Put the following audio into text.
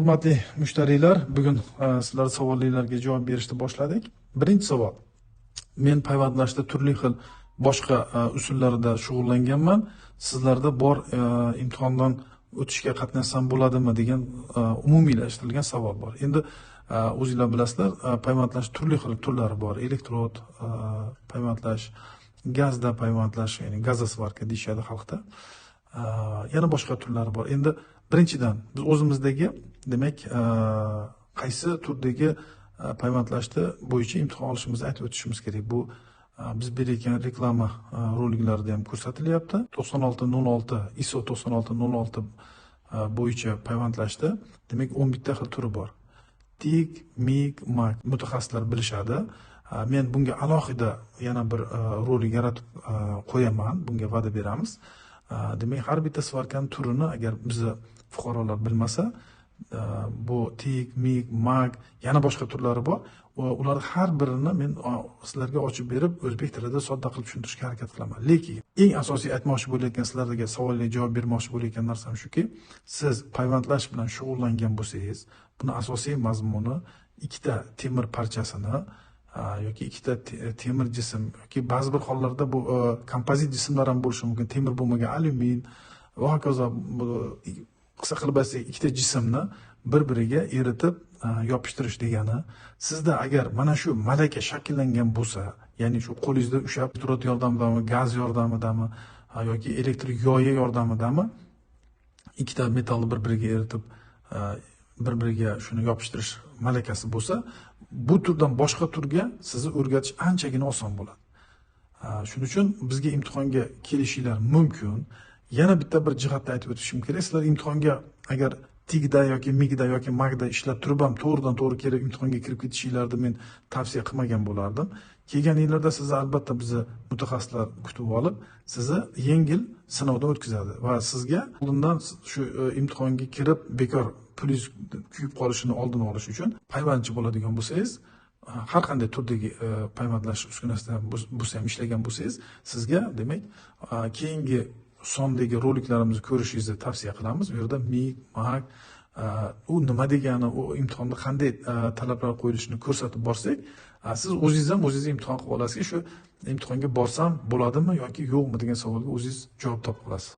Hurmatli mushtariylar, bugun sizlar savollaringizga javob berishni boshladik. Birinchi savol. Men payvandlashda turli xil boshqa usullarda shug'ullanganman. Sizlarda bor imtihondan o'tishga qatnashsam bo'ladimi degan umumiylashtirilgan savol bor. Endi o'zingizlar bilasizlar, payvandlash turli xil turlari bor. Elektrod payvandlash, gazda payvandlash, ya'ni gazosvarka deyishadi xalqda. Yana boshqa turlari bor. Endi birinchidan biz o'zimizdagi demak qaysi turdagi payvandlashni bo'yicha imtihon olishimizni aytib o'tishimiz kerak. Bu biz berayotgan reklama roliklarida ham ko'rsatilyapti. 9606 ISO 9606 bo'yicha payvandlashda demak 11 ta xil turi bor. TIG, MIG, MAG mutaxassislar bilishadi. Men bunga alohida yana bir rolik yaratib qo'yaman. Bunga va'da beramiz. Demak, har bitta svarkani turini agar bizni fuqarolar bilmasa, bu TIG, MIG, MAG yana boshqa turlari bor. Ular har birini men sizlarga ochib berib, o'zbek tilida sodda qilib tushuntirishga harakat qilaman. Lekin eng asosiy aytmoqchi bo'layotgan, sizlarga savollarga javob bermoqchi bo'layotgan narsam shuki, siz payvandlash bilan shug'ullangan bo'lsangiz, buni asosiy mazmuni ikkita temir parchasini yoki ikkita temir jism yoki ba'zi bir hollarda bu kompozit jismlar ham bo'lishi mumkin. Temir bo'lmagan alyumin va hokazo. Qisqa qilib aytsak, ikkita jismni bir-biriga eritib yopishtirish degani, sizda agar mana shu malaka shakllangan bo'lsa, ya'ni shu qo'lingizda ushlab elektrod yordamidami, gaz yordamidami yoki elektrik yoyi yordamidami ikkita metallni bir-biriga eritib bir-biriga shuni yopishtirish malakasi bo'lsa, bu turdan boshqa turga sizni o'rgatish anchagina oson bo'ladi. Shuning uchun bizga imtihonga kelishinglar mumkin. Yana bitta bir jihatni aytib o'tishim kerak. Sizlar imtihonga agar TIGda yoki MIGda yoki MAGda ishlab turib ham to'g'ridan-to'g'ri kelib imtihonga kirib ketishinglarni men tavsiya qilmagan bo'lardim. Kelgan yillarda sizni albatta bizni mutaxassislar kutib olib, sizni yengil sinovdan o'tkazadi va sizga oldindan shu imtihonga kirib bekor pulingiz kuyib qolishini oldini olish uchun payvandchi bo'ladigan bo'lsangiz, har qanday turdagi payvandlash uskunasida bo'lsa ham ishlagan bo'lsangiz, sizga demak keyingi sondagi roliklarimizni ko'rishingizni tavsiya qilamiz. Bu yerda MIG, MAG u nima degani, u imtihonda qanday talablar qo'yilishini ko'rsatib borsak, siz o'zingiz ham o'zingizni imtihon qilib olasizki, shu imtihonga borsam bo'ladimi yoki yo'qmi degan savolga o'zingiz javob topib olasiz.